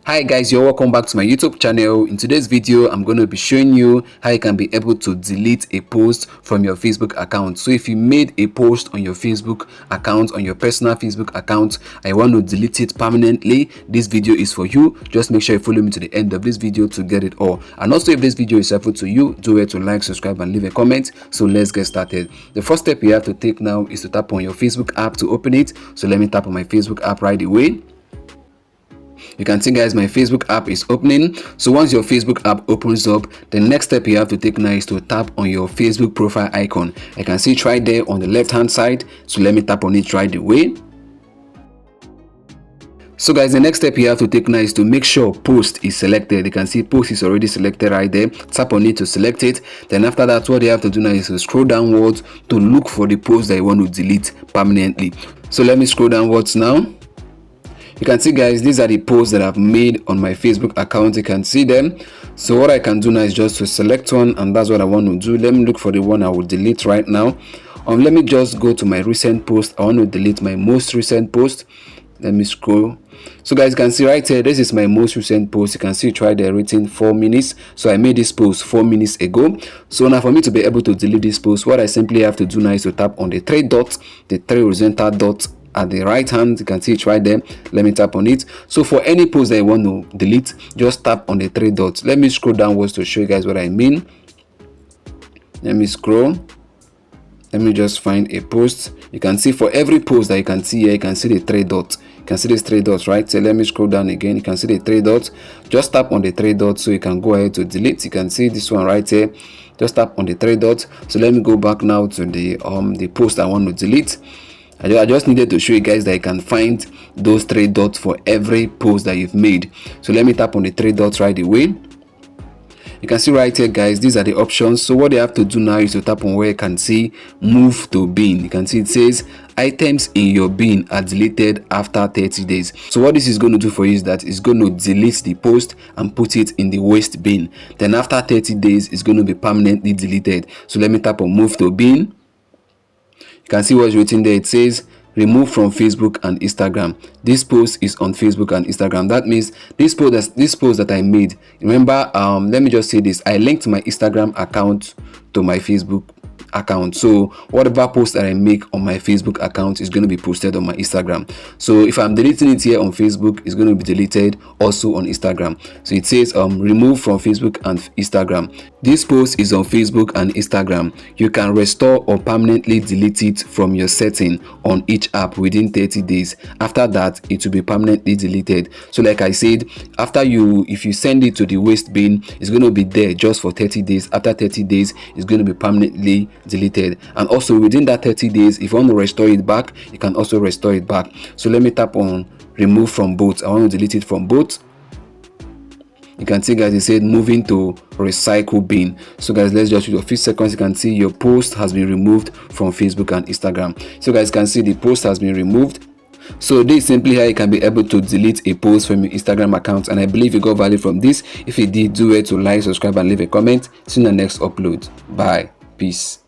Hi guys, you're welcome back to my YouTube channel. In today's video, I'm going to be showing you how you can be able to delete a post from your Facebook account. So if you made a post on your Facebook account, on your personal Facebook account, and you want to delete it permanently, this video is for you. Just make sure you follow me to the end of this video to get it all. And also, if this video is helpful to you, do it to like, subscribe, and leave a comment. So let's get started. The first step you have to take now is to tap on your Facebook app to open it. So let me tap on my Facebook app right away. You can see guys, my Facebook app is opening. So once your Facebook app opens up, the next step you have to take now is to tap on your Facebook profile icon. I can see it right there on the left hand side. So let me tap on it right away. So guys, the next step you have to take now is to make sure post is selected. You can see post is already selected right there. Tap on it to select it. Then after that, what you have to do now is to scroll downwards to look for the post that you want to delete permanently. So let me scroll downwards now. You can see guys, these are the posts that I've made on my Facebook account. You can see them. So what I can do now is just to select one, and that's what I want to do. Let me look for the one I will delete right now. Let me just go to my recent post. I want to delete my most recent post. Let me scroll. So guys, you can see right here, this is my most recent post. You can see it right there written 4 minutes. So I made this post 4 minutes ago. So now for me to be able to delete this post, what I simply have to do now is to tap on the 3 dots, the 3 horizontal dots at the right hand. You can see it right there. Let me tap on it. So for any post that you want to delete, just tap on the 3 dots. Let me scroll downwards to show you guys what I mean. Let me scroll. Let me just find a post. You can see for every post that you can see here, you can see the 3 dots. You can see these 3 dots, right? So let me scroll down again. You can see the 3 dots. Just tap on the 3 dots so you can go ahead to delete. You can see this one right here. Just tap on the 3 dots. So let me go back now to the post I want to delete. I just needed to show you guys that you can find those 3 dots for every post that you've made. So let me tap on the 3 dots right away. You can see right here guys, these are the options. So what you have to do now is to tap on where you can see move to bin. You can see it says items in your bin are deleted after 30 days. So what this is going to do for you is that it's going to delete the post and put it in the waste bin. Then after 30 days, it's going to be permanently deleted. So let me tap on move to bin. You can see what's written there. It says remove from Facebook and Instagram. This post is on Facebook and Instagram. That means this post that I made, remember, let me just say this, I linked my Instagram account to my Facebook account. So whatever post that I make on my Facebook account is going to be posted on my Instagram. So if I'm deleting it here on Facebook, it's going to be deleted also on Instagram. So it says remove from Facebook and Instagram. This post is on Facebook and Instagram. You can restore or permanently delete it from your setting on each app within 30 days. After that, it will be permanently deleted. So like I said, if you send it to the waste bin, it's going to be there just for 30 days. After 30 days, it's going to be permanently deleted. And also within that 30 days, if you want to restore it back, you can also restore it back. So let me tap on remove from both. I want to delete it from both. You can see guys, it said moving to recycle bin. So guys, let's just use a few seconds. You can see your post has been removed from Facebook and Instagram. So guys, you can see the post has been removed. So this is simply how you can be able to delete a post from your Instagram account, and I believe you got value from this. If you did, do it to like, subscribe, and leave a comment. See you in the next upload. Bye. Peace.